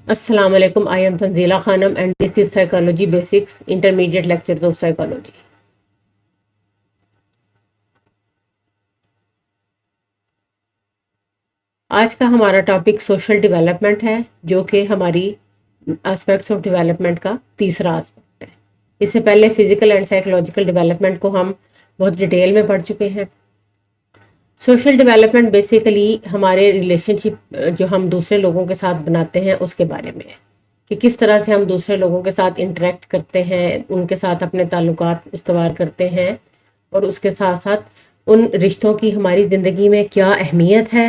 السلام علیکم. I am Tanzila Khanam and this is Psychology Basics Intermediate Lectures of Psychology. آج کا ہمارا ٹاپک سوشل ڈیولپمنٹ ہے، جو کہ ہماری اسپیکٹس آف ڈیولپمنٹ کا تیسرا اسپیکٹ ہے. اس سے پہلے فزیکل اینڈ سائیکولوجیکل ڈیولپمنٹ کو ہم بہت ڈیٹیل میں پڑھ چکے ہیں. سوشل ڈیولپمنٹ بیسیکلی ہمارے ریلیشن شپ جو ہم دوسرے لوگوں کے ساتھ بناتے ہیں اس کے بارے میں ہے کہ کس طرح سے ہم دوسرے لوگوں کے ساتھ انٹریکٹ کرتے ہیں، ان کے ساتھ اپنے تعلقات استوار کرتے ہیں، اور اس کے ساتھ ساتھ ان رشتوں کی ہماری زندگی میں کیا اہمیت ہے.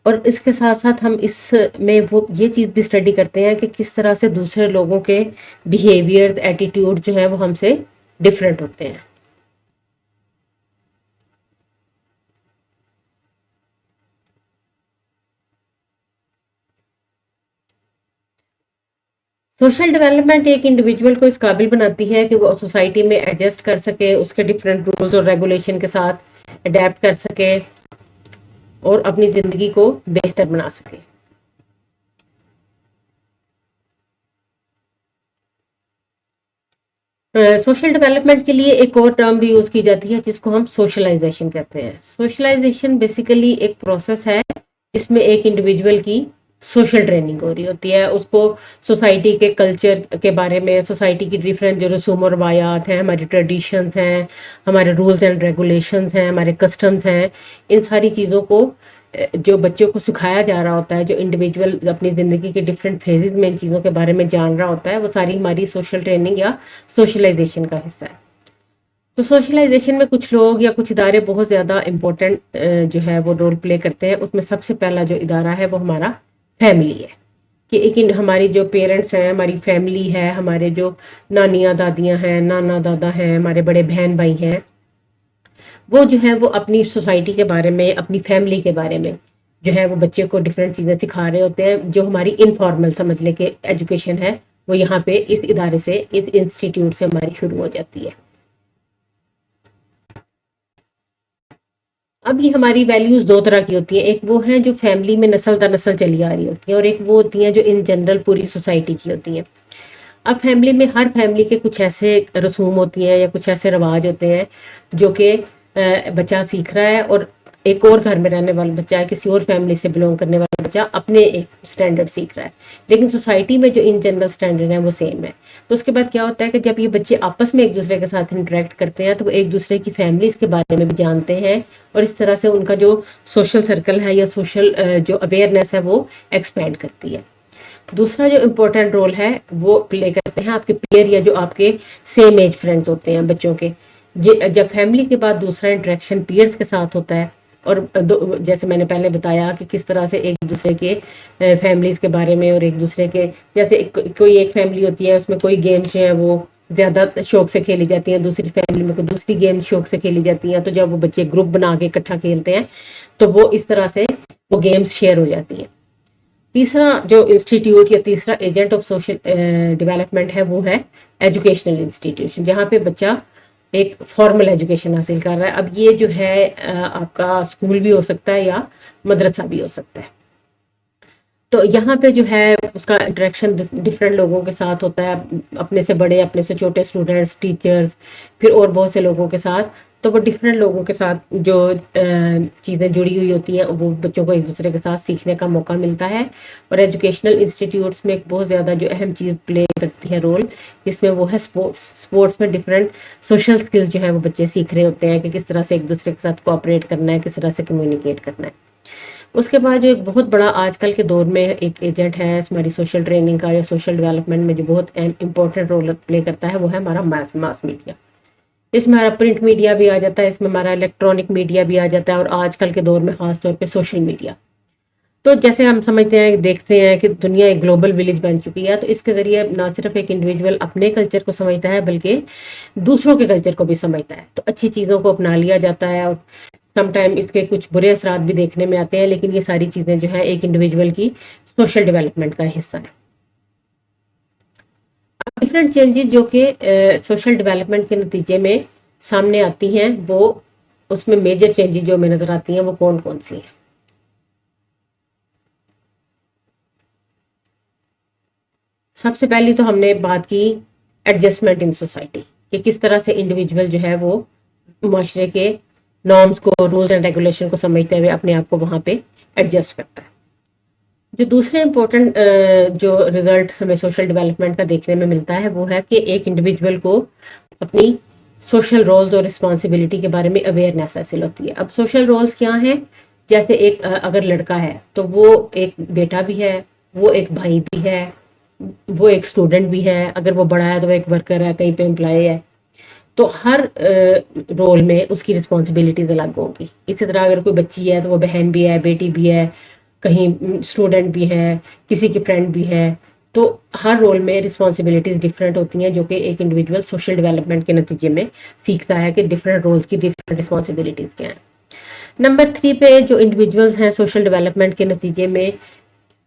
اور اس کے ساتھ ساتھ ہم اس میں وہ یہ چیز بھی اسٹڈی کرتے ہیں کہ کس طرح سے دوسرے لوگوں کے بیہیویئرز، ایٹیٹیوڈ جو ہیں وہ ہم سے ڈفرینٹ ہوتے ہیں. سوشل ڈیولپمنٹ ایک انڈیویجول کو اس قابل بناتی ہے کہ وہ سوسائٹی میں ایڈجسٹ کر سکے، اس کے ڈفرینٹ رولز اور ریگولیشن کے ساتھ اڈیپٹ کر سکے اور اپنی زندگی کو بہتر بنا سکے. سوشل ڈیولپمنٹ کے لیے ایک اور ٹرم بھی یوز کی جاتی ہے جس کو ہم سوشلائزیشن کہتے ہیں. سوشلائزیشن بیسیکلی ایک پروسیس ہے جس میں ایک انڈیویجول کی سوشل ٹریننگ ہو رہی ہوتی ہے. اس کو سوسائٹی کے کلچر کے بارے میں، سوسائٹی کی ڈیفرنٹ جو رسوم و روایات ہیں، ہماری ٹریڈیشنز ہیں، ہمارے رولز اینڈ ریگولیشنز ہیں، ہمارے کسٹمز ہیں، ان ساری چیزوں کو جو بچوں کو سکھایا جا رہا ہوتا ہے، جو انڈیویجول اپنی زندگی کے ڈفرینٹ فیزز میں ان چیزوں کے بارے میں جان رہا ہوتا ہے، وہ ساری ہماری سوشل ٹریننگ یا سوشلائزیشن کا حصہ ہے. تو سوشلائزیشن میں کچھ لوگ یا کچھ ادارے بہت زیادہ امپورٹنٹ جو ہے وہ رول پلے کرتے ہیں. اس میں سب سے پہلا جو ادارہ ہے وہ ہمارا فیملی ہے. کہ ایک ہماری جو پیرنٹس ہیں، ہماری فیملی ہے، ہمارے جو نانیاں دادیاں ہیں، نانا دادا ہیں، ہمارے بڑے بہن بھائی ہیں، وہ جو ہے وہ اپنی سوسائٹی کے بارے میں، اپنی فیملی کے بارے میں جو ہے وہ بچے کو ڈفرینٹ چیزیں سکھا رہے ہوتے ہیں. جو ہماری انفارمل سمجھ لے کہ ایجوکیشن ہے وہ یہاں پہ اس ادارے سے، اس انسٹیٹیوٹ سے ہماری شروع ہو جاتی ہے. اب یہ ہماری ویلیوز دو طرح کی ہوتی ہیں. ایک وہ ہیں جو فیملی میں نسل در نسل چلی آ رہی ہوتی ہیں، اور ایک وہ ہوتی ہیں جو ان جنرل پوری سوسائٹی کی ہوتی ہیں. اب فیملی میں ہر فیملی کے کچھ ایسے رسوم ہوتی ہیں یا کچھ ایسے رواج ہوتے ہیں جو کہ بچہ سیکھ رہا ہے، اور ایک اور گھر میں رہنے والا بچہ ہے، کسی اور فیملی سے بلونگ کرنے والا بچہ اپنے ایک سٹینڈرڈ سیکھ رہا ہے، لیکن سوسائٹی میں جو ان جنرل سٹینڈرڈ ہیں وہ سیم ہے. تو اس کے بعد کیا ہوتا ہے کہ جب یہ بچے آپس میں ایک دوسرے کے ساتھ انٹریکٹ کرتے ہیں تو وہ ایک دوسرے کی فیملیز کے بارے میں بھی جانتے ہیں، اور اس طرح سے ان کا جو سوشل سرکل ہے یا سوشل جو اویئرنیس ہے وہ ایکسپینڈ کرتی ہے. دوسرا جو امپورٹنٹ رول ہے وہ پلے کرتے ہیں آپ کے پیئر یا جو آپ کے سیم ایج فرینڈز ہوتے ہیں بچوں کے. جب فیملی کے بعد دوسرا انٹریکشن پیئرز کے ساتھ ہوتا ہے، اور جیسے میں نے پہلے بتایا کہ کس طرح سے ایک دوسرے کے فیملیز کے بارے میں، اور ایک دوسرے کے جیسے کوئی ایک فیملی ہوتی ہے اس میں کوئی گیمز جو ہیں وہ زیادہ شوق سے کھیلی جاتی ہیں، دوسری فیملی میں کوئی دوسری گیمز شوق سے کھیلی جاتی ہیں. تو جب وہ بچے گروپ بنا کے اکٹھا کھیلتے ہیں تو وہ اس طرح سے وہ گیمز شیئر ہو جاتی ہیں. تیسرا جو انسٹیٹیوٹ یا تیسرا ایجنٹ آف سوشل ڈیولپمنٹ ہے وہ ہے ایجوکیشنل انسٹیٹیوشن، جہاں پہ بچہ ایک فارمل ایجوکیشن حاصل کر رہا ہے. اب یہ جو ہے آپ کا اسکول بھی ہو سکتا ہے یا مدرسہ بھی ہو سکتا ہے. تو یہاں پہ جو ہے اس کا انٹریکشن ڈفرینٹ لوگوں کے ساتھ ہوتا ہے، اپنے سے بڑے، اپنے سے چھوٹے اسٹوڈنٹس، ٹیچرز، پھر اور بہت سے لوگوں کے ساتھ. تو وہ ڈفرینٹ لوگوں کے ساتھ جو چیزیں جڑی ہوئی ہوتی ہیں وہ بچوں کو ایک دوسرے کے ساتھ سیکھنے کا موقع ملتا ہے. اور ایجوکیشنل انسٹیٹیوٹس میں ایک بہت زیادہ جو اہم چیز پلے کرتی ہے رول، اس میں وہ ہے اسپورٹس میں ڈفرینٹ سوشل سکلز جو ہیں وہ بچے سیکھ رہے ہوتے ہیں کہ کس طرح سے ایک دوسرے کے ساتھ کوآپریٹ کرنا ہے، کس طرح سے کمیونیکیٹ کرنا ہے. اس کے بعد جو ایک بہت بڑا آج کل کے دور میں ایک ایجنٹ ہے ہماری سوشل ٹریننگ کا یا سوشل ڈیولپمنٹ میں جو بہت امپورٹنٹ رول پلے کرتا ہے وہ ہے ہمارا ماس میڈیا. اس میں ہمارا پرنٹ میڈیا بھی آ جاتا ہے، اس میں ہمارا الیکٹرانک میڈیا بھی آ جاتا ہے، اور آج کل کے دور میں خاص طور پہ سوشل میڈیا. تو جیسے ہم سمجھتے ہیں، دیکھتے ہیں کہ دنیا ایک گلوبل ولیج بن چکی ہے، تو اس کے ذریعے نہ صرف ایک انڈیویجول اپنے کلچر کو سمجھتا ہے بلکہ دوسروں کے کلچر کو بھی سمجھتا ہے. تو اچھی چیزوں کو اپنا لیا جاتا ہے، اور سم ٹائم اس کے کچھ برے اثرات بھی دیکھنے میں آتے ہیں، لیکن یہ ساری چیزیں جو ہیں ایک انڈیویجول کی سوشل ڈیولپمنٹ کا حصہ ہے. ڈفرینٹ چینجز جو کہ سوشل ڈیولپمنٹ کے نتیجے میں سامنے آتی ہیں، وہ اس میں میجر چینجز جو ہمیں نظر آتی ہیں وہ کون کون سی ہیں. سب سے پہلی تو ہم نے بات کی ایڈجسٹمنٹ ان سوسائٹی، کہ کس طرح سے انڈیویجول جو ہے وہ معاشرے کے نارمز کو، رولز اینڈ ریگولیشن کو سمجھتے ہوئے اپنے آپ کو وہاں پہ ایڈجسٹ کرتا ہے۔ جو دوسرے امپورٹنٹ جو رزلٹ ہمیں سوشل ڈیولپمنٹ کا دیکھنے میں ملتا ہے وہ ہے کہ ایک انڈیویجول کو اپنی سوشل رولز اور رسپانسبلٹی کے بارے میں اویئرنیس حاصل ہوتی ہے۔ اب سوشل رولز کیا ہیں؟ جیسے ایک اگر لڑکا ہے تو وہ ایک بیٹا بھی ہے، وہ ایک بھائی بھی ہے، وہ ایک اسٹوڈنٹ بھی ہے، اگر وہ بڑا ہے تو وہ ایک ورکر ہے، کہیں پہ امپلائی ہے۔ تو ہر رول میں اس کی رسپانسبلٹیز الگ ہوگی۔ اسی طرح اگر کوئی بچی ہے تو وہ بہن بھی ہے، بیٹی بھی ہے، کہیں اسٹوڈنٹ بھی ہے، کسی کی فرینڈ بھی ہے۔ تو ہر رول میں رسپانسبلٹیز ڈفرینٹ ہوتی ہیں، جو کہ ایک انڈیویجول سوشل ڈیولپمنٹ کے نتیجے میں سیکھتا ہے کہ ڈفرینٹ رولز کی ڈفرینٹ رسپانسبلٹیز کیا ہیں۔ نمبر 3 پہ جو انڈیویجولز ہیں سوشل ڈیولپمنٹ کے نتیجے میں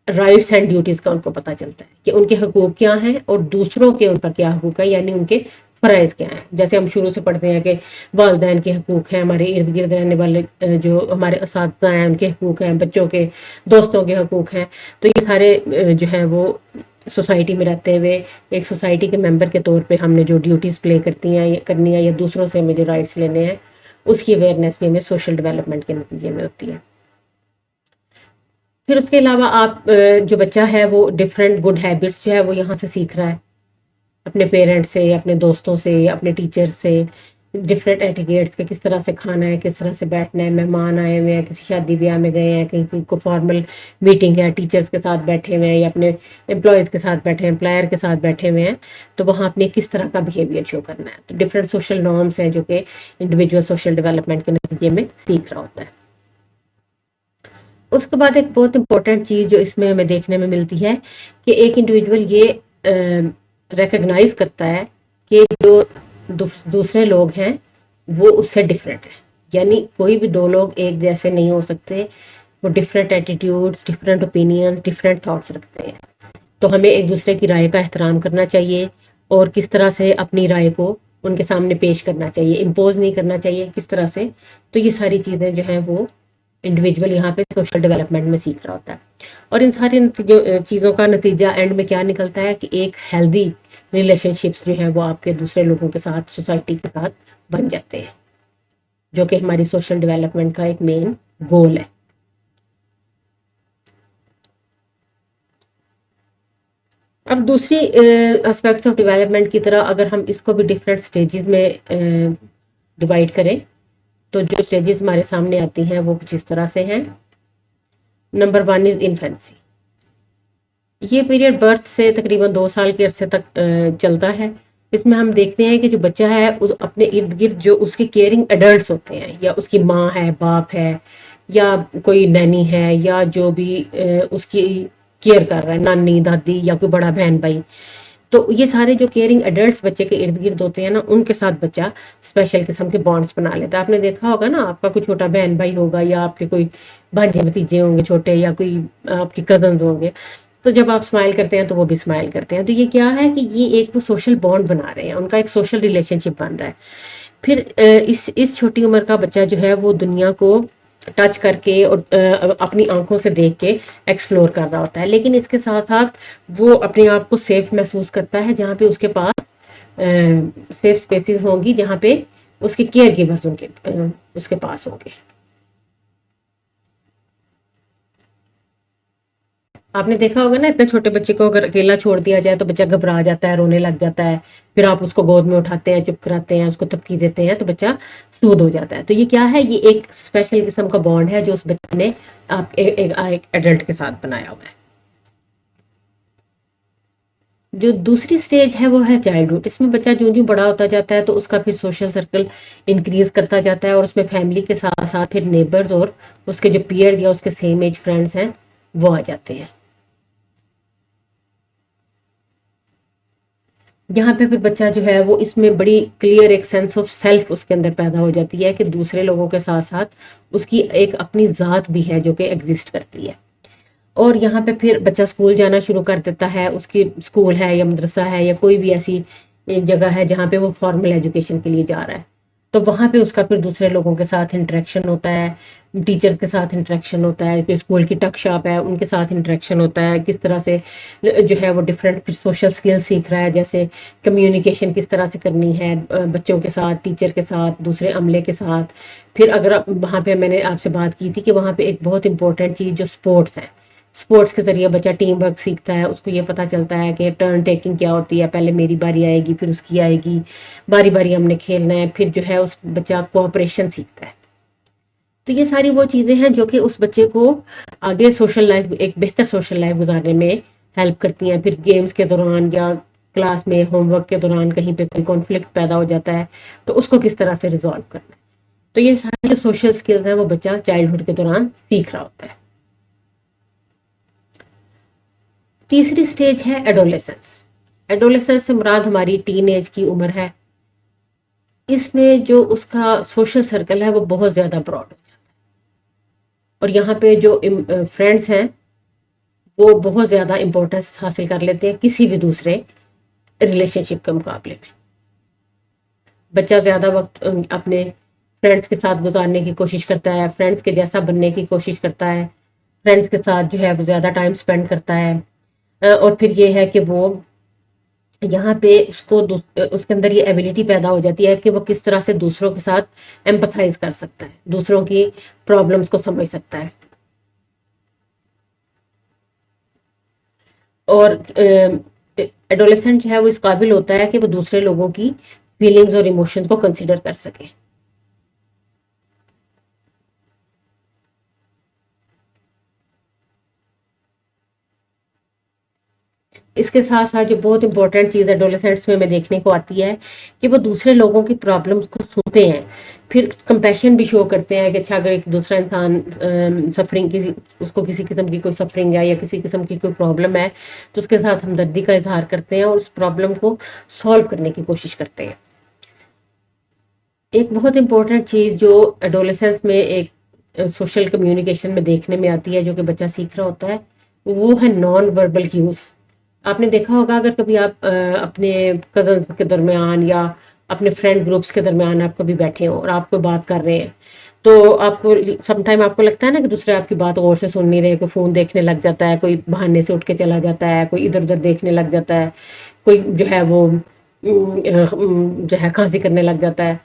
رائٹس اینڈ ڈیوٹیز کا ان کو پتہ چلتا ہے کہ ان کے حقوق کیا ہیں اور دوسروں کے ان پر کیا حقوق ہیں، یعنی ان کے فرائض کیا ہیں۔ جیسے ہم شروع سے پڑھتے ہیں کہ والدین کے حقوق ہیں، ہمارے ارد گرد رہنے والے جو ہمارے اساتذہ ہیں ان کے حقوق ہیں، بچوں کے، دوستوں کے حقوق ہیں۔ تو یہ سارے جو ہیں وہ سوسائٹی میں رہتے ہوئے ایک سوسائٹی کے ممبر کے طور پہ ہم نے جو ڈیوٹیز پلے کرنی ہے یا دوسروں سے ہمیں جو رائٹس لینے ہیں، اس کی اویئرنیس بھی ہمیں سوشل ڈیولپمنٹ کے نتیجے میں ہوتی ہے۔ پھر اس کے علاوہ آپ جو بچہ ہے وہ ڈفرینٹ گڈ ہیبٹس جو ہے وہ یہاں سے سیکھ رہا ہے، اپنے پیرنٹس سے، اپنے دوستوں سے، اپنے ٹیچرز سے، ڈفرینٹ ایٹیکیٹس کے کس طرح سے کھانا ہے، کس طرح سے بیٹھنا ہے، مہمان آئے ہوئے ہیں، کسی شادی بیاہ میں گئے ہیں، کہیں کو فارمل میٹنگ ہے، ٹیچرز کے ساتھ بیٹھے ہوئے ہیں یا اپنے امپلائیز کے ساتھ بیٹھے ہیں، امپلائر کے ساتھ بیٹھے ہوئے ہیں، تو وہاں اپنے کس طرح کا بیہیویئر شو کرنا ہے۔ تو ڈفرینٹ سوشل نارمس ہیں جو کہ انڈیویجول سوشل ڈیولپمنٹ کے نتیجے میں سیکھ رہا ہوتا ہے۔ اس کے بعد ایک بہت امپورٹنٹ چیز جو اس میں ہمیں دیکھنے میں ملتی ہے کہ ایک انڈیویجول یہ ریکگنائز کرتا ہے کہ جو دوسرے لوگ ہیں وہ اس سے ڈفرینٹ ہیں، یعنی کوئی بھی دو لوگ ایک جیسے نہیں ہو سکتے، وہ different attitudes, different opinions, different thoughts رکھتے ہیں۔ تو ہمیں ایک دوسرے کی رائے کا احترام کرنا چاہیے اور کس طرح سے اپنی رائے کو ان کے سامنے پیش کرنا چاہیے، امپوز نہیں کرنا چاہیے کس طرح سے۔ تو یہ ساری چیزیں جو ہیں وہ انڈیویجول یہاں پہ سوشل ڈیولپمنٹ میں سیکھ رہا ہوتا ہے۔ اور ان ساری چیزوں کا نتیجہ اینڈ میں کیا نکلتا ہے کہ ایک ہیلدی ریلیشن شپس جو ہیں وہ آپ کے دوسرے لوگوں کے ساتھ، سوسائٹی کے ساتھ بن جاتے ہیں، جو کہ ہماری سوشل ڈیولپمنٹ کا ایک مین گول ہے۔ اب دوسری اسپیکٹس آف ڈیولپمنٹ کی طرح اگر ہم اس کو بھی ڈفرینٹ سٹیجز میں ڈیوائڈ کریں تو جو سٹیجز ہمارے سامنے آتی ہیں وہ کچھ اس طرح سے ہیں۔ نمبر 1 از انفینسی۔ یہ پیریڈ برتھ سے تقریباً 2 سال کے عرصے تک چلتا ہے۔ اس میں ہم دیکھتے ہیں کہ جو بچہ ہے اپنے ارد گرد جو اس کے کیئرنگ ایڈلٹس ہوتے ہیں، یا اس کی ماں ہے، باپ ہے، یا کوئی نینی ہے، یا جو بھی اس کی کیئر کر رہا ہے، نانی، دادی، یا کوئی بڑا بہن بھائی، تو یہ سارے جو کیئرنگ ایڈلٹس بچے کے ارد گرد ہوتے ہیں نا، ان کے ساتھ بچہ اسپیشل قسم کے بانڈس بنا لیتا ہے۔ آپ نے دیکھا ہوگا نا، آپ کا کوئی چھوٹا بہن بھائی ہوگا، یا آپ کے کوئی بھانجے بھتیجے ہوں گے چھوٹے، یا کوئی آپ کے کزنز ہوں گے، تو جب آپ اسمائل کرتے ہیں تو وہ بھی اسمائل کرتے ہیں۔ تو یہ کیا ہے کہ یہ ایک وہ سوشل بانڈ بنا رہے ہیں، ان کا ایک سوشل ریلیشن شپ بن رہا ہے۔ پھر اس چھوٹی عمر کا بچہ جو ہے وہ دنیا کو ٹچ کر کے اور اپنی آنکھوں سے دیکھ کے ایکسپلور کر رہا ہوتا ہے، لیکن اس کے ساتھ ساتھ وہ اپنے آپ کو سیف محسوس کرتا ہے جہاں پہ اس کے پاس سیف سپیسز ہوں گی، جہاں پہ اس کے کیئر گیورز اس کے پاس ہوں گے۔ آپ نے دیکھا ہوگا نا، اتنے چھوٹے بچے کو اگر اکیلا چھوڑ دیا جائے تو بچہ گھبرا جاتا ہے، رونے لگ جاتا ہے، پھر آپ اس کو گود میں اٹھاتے ہیں، چپ کراتے ہیں، اس کو تھپکی دیتے ہیں تو بچہ سود ہو جاتا ہے۔ تو یہ کیا ہے؟ یہ ایک اسپیشل قسم کا بانڈ ہے جو اس بچے نے ایک ایڈلٹ کے ساتھ بنایا ہوا ہے۔ جو دوسری سٹیج ہے وہ ہے چائلڈہڈ۔ اس میں بچہ جوں جوں بڑا ہوتا جاتا ہے تو اس کا پھر سوشل سرکل انکریز کرتا جاتا ہے، اور اس میں فیملی کے ساتھ ساتھ پھر نیبرز اور اس کے جو پیئرز یا اس کے سیم ایج فرینڈز ہیں وہ آ جاتے ہیں۔ یہاں پہ پھر بچہ جو ہے وہ اس میں بڑی کلیئر ایک سینس آف سیلف اس کے اندر پیدا ہو جاتی ہے کہ دوسرے لوگوں کے ساتھ ساتھ اس کی ایک اپنی ذات بھی ہے جو کہ ایگزسٹ کرتی ہے۔ اور یہاں پہ پھر بچہ اسکول جانا شروع کر دیتا ہے، اس کی اسکول ہے یا مدرسہ ہے یا کوئی بھی ایسی جگہ ہے جہاں پہ وہ فارمل ایجوکیشن کے لیے جا رہا ہے، تو وہاں پہ اس کا پھر دوسرے لوگوں کے ساتھ انٹریکشن ہوتا ہے، ٹیچرز کے ساتھ انٹریکشن ہوتا ہے، کہ اسکول کی ٹک شاپ ہے ان کے ساتھ انٹریکشن ہوتا ہے، کس طرح سے جو ہے وہ ڈفرینٹ سوشل سکل سیکھ رہا ہے، جیسے کمیونیکیشن کس طرح سے کرنی ہے بچوں کے ساتھ، ٹیچر کے ساتھ، دوسرے عملے کے ساتھ۔ پھر اگر وہاں پہ میں نے آپ سے بات کی تھی کہ وہاں پہ ایک بہت امپورٹنٹ چیز جو سپورٹس ہے، سپورٹس کے ذریعے بچہ ٹیم ورک سیکھتا ہے، اس کو یہ پتہ چلتا ہے کہ ٹرن ٹیکنگ کیا ہوتی ہے، پہلے میری باری آئے گی پھر اس کی آئے گی، باری باری ہم نے کھیلنا ہے، پھر جو ہے اس بچہ کوآپریشن سیکھتا ہے۔ تو یہ ساری وہ چیزیں ہیں جو کہ اس بچے کو آگے سوشل لائف، ایک بہتر سوشل لائف گزارنے میں ہیلپ کرتی ہیں۔ پھر گیمز کے دوران یا کلاس میں ہوم ورک کے دوران کہیں پہ کوئی کانفلکٹ پیدا ہو جاتا ہے تو اس کو کس طرح سے ریزالو کرنا ہے۔ تو یہ ساری جو سوشل سکلز ہیں وہ بچہ چائلڈہڈ کے دوران سیکھ رہا ہوتا ہے۔ تیسری سٹیج ہے ایڈولیسنس۔ ایڈولیسنس سے مراد ہماری ٹین ایج کی عمر ہے۔ اس میں جو اس کا سوشل سرکل ہے وہ بہت زیادہ براڈ ہو جاتا ہے، اور یہاں پہ جو فرینڈس ہیں وہ بہت زیادہ امپورٹنس حاصل کر لیتے ہیں کسی بھی دوسرے ریلیشن شپ کے مقابلے میں۔ بچہ زیادہ وقت اپنے فرینڈس کے ساتھ گزارنے کی کوشش کرتا ہے، فرینڈس کے جیسا بننے کی کوشش کرتا ہے، فرینڈس کے ساتھ جو ہے وہ زیادہ ٹائم سپینڈ کرتا ہے، اور پھر یہ ہے کہ وہ یہاں پہ اس کے اندر یہ ایبلٹی پیدا ہو جاتی ہے کہ وہ کس طرح سے دوسروں کے ساتھ ایمپتھائز کر سکتا ہے، دوسروں کی پرابلمس کو سمجھ سکتا ہے، اور ایڈولیسنٹ جو ہے وہ اس قابل ہوتا ہے کہ وہ دوسرے لوگوں کی فیلنگز اور ایموشنز کو کنسیڈر کر سکے۔ اس کے ساتھ ساتھ جو بہت امپورٹنٹ چیز ایڈولیسنٹس میں دیکھنے کو آتی ہے کہ وہ دوسرے لوگوں کی پرابلمس کو سنتے ہیں، پھر کمپیشن بھی شو کرتے ہیں کہ اچھا اگر ایک دوسرا انسان سفرنگ کی، اس کو کسی قسم کی کوئی سفرنگ ہے یا کسی قسم کی کوئی پرابلم ہے تو اس کے ساتھ ہمدردی کا اظہار کرتے ہیں اور اس پرابلم کو سولو کرنے کی کوشش کرتے ہیں۔ ایک بہت امپورٹنٹ چیز جو ایڈولیسنس میں ایک سوشل کمیونیکیشن میں دیکھنے میں آتی ہے جو کہ بچہ سیکھ رہا ہوتا ہے، وہ ہے نان وربل کیوز۔ آپ نے دیکھا ہوگا اگر کبھی آپ اپنے کزنز کے درمیان یا اپنے فرینڈ گروپس کے درمیان آپ کبھی بیٹھے ہو اور آپ کوئی بات کر رہے ہیں تو آپ کو سم ٹائم آپ کو لگتا ہے نا کہ دوسرے آپ کی بات غور سے سن نہیں رہے، کوئی فون دیکھنے لگ جاتا ہے، کوئی بہانے سے اٹھ کے چلا جاتا ہے، کوئی ادھر ادھر دیکھنے لگ جاتا ہے، کوئی جو ہے وہ جو ہے کھانسی کرنے لگ جاتا ہے۔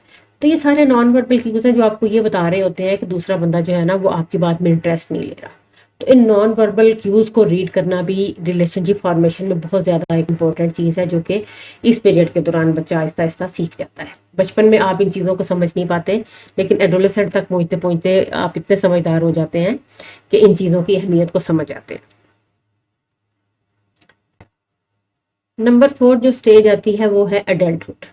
تو یہ سارے نان وربل کیوز ہیں جو آپ کو یہ بتا رہے ہوتے ہیں کہ دوسرا بندہ جو ہے نا وہ آپ کی بات میں انٹرسٹ نہیں لے رہا۔ تو ان نان وربل کیوز کو ریڈ کرنا بھی ریلیشن شپ فارمیشن میں بہت زیادہ ایک امپورٹنٹ چیز ہے جو کہ اس پیریڈ کے دوران بچہ آہستہ آہستہ سیکھ جاتا ہے۔ بچپن میں آپ ان چیزوں کو سمجھ نہیں پاتے، لیکن ایڈولیسنٹ تک پہنچتے پہنچتے آپ اتنے سمجھدار ہو جاتے ہیں کہ ان چیزوں کی اہمیت کو سمجھ آتے ہیں۔ نمبر 4 جو سٹیج آتی ہے وہ ہے ایڈلٹہڈ۔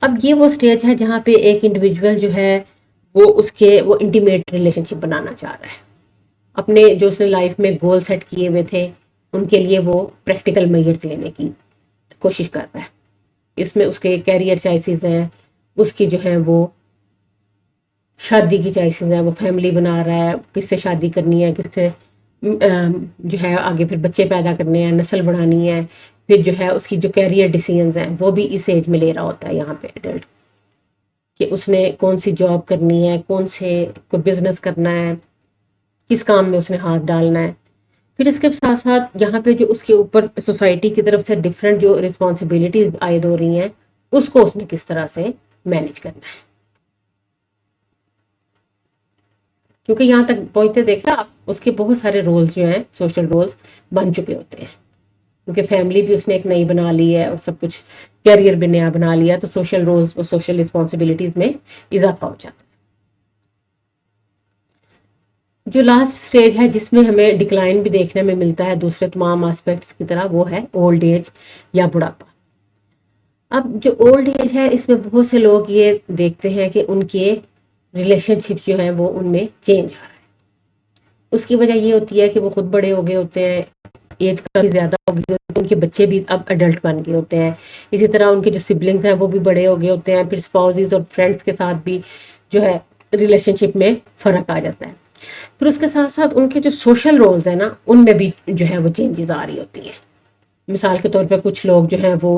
اب یہ وہ سٹیج ہے جہاں پہ ایک انڈیویجول جو ہے وہ وہ انٹیمیٹ ریلیشن شپ بنانا چاہ رہا ہے، اپنے جو اس نے لائف میں گول سیٹ کیے ہوئے تھے ان کے لیے وہ پریکٹیکل میجرز لینے کی کوشش کر رہا ہے۔ اس میں اس کے کیریئر چوائسیز ہیں، اس کی جو ہیں وہ شادی کی چوائسیز ہیں، وہ فیملی بنا رہا ہے، کس سے شادی کرنی ہے، کس سے جو ہے آگے پھر بچے پیدا کرنے ہیں، نسل بڑھانی ہے، پھر جو ہے اس کی جو کیریئر ڈیسیژنز ہیں وہ بھی اس ایج میں لے رہا ہوتا ہے یہاں پہ ایڈلٹ، کہ اس نے کون سی جاب کرنی ہے، کون سے کوئی بزنس کرنا ہے، کس کام میں اس نے ہاتھ ڈالنا ہے۔ پھر اس کے ساتھ ساتھ یہاں پہ جو اس کے اوپر سوسائٹی کی طرف سے ڈفرینٹ جو رسپانسبلٹیز عائد ہو رہی ہیں اس کو اس نے کس طرح سے مینیج کرنا ہے، کیونکہ یہاں تک پہنچتے دیکھا آپ اس کے بہت سارے رولز جو ہیں سوشل رولز بن چکے ہوتے ہیں، کیونکہ فیملی بھی اس نے ایک نئی بنا لی ہے اور سب کچھ کیریئر بھی نیا بنا لیا، تو سوشل رولز اور سوشل رسپانسبلٹیز میں اضافہ ہو جاتا ہے۔ جو لاسٹ سٹیج ہے جس میں ہمیں ڈکلائن بھی دیکھنے میں ملتا ہے دوسرے تمام آسپیکٹس کی طرح، وہ ہے اولڈ ایج یا بڑھاپا۔ اب جو اولڈ ایج ہے اس میں بہت سے لوگ یہ دیکھتے ہیں کہ ان کے ریلیشن شپ جو ہیں وہ ان میں چینج آ رہا ہے۔ اس کی وجہ یہ ہوتی ہے کہ وہ خود بڑے ہو گئے ہوتے ہیں، ایج کافی زیادہ ہو گئی ہوتی ہے، ان کے بچے بھی اب ایڈلٹ بن گئے ہوتے ہیں، اسی طرح ان کے جو سبلنگز ہیں وہ بھی بڑے ہو گئے ہوتے ہیں، پھر اسپاؤزز اور فرینڈس کے ساتھ بھی جو ہے ریلیشن شپ میں فرق آ جاتا ہے۔ پھر اس کے ساتھ ساتھ ان کے جو سوشل رولز ہیں نا ان میں بھی جو ہے وہ چینجز آ رہی ہوتی ہیں۔ مثال کے طور پہ کچھ لوگ جو ہیں وہ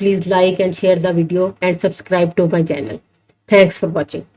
please like and share the video and subscribe to my channel. Thanks for watching.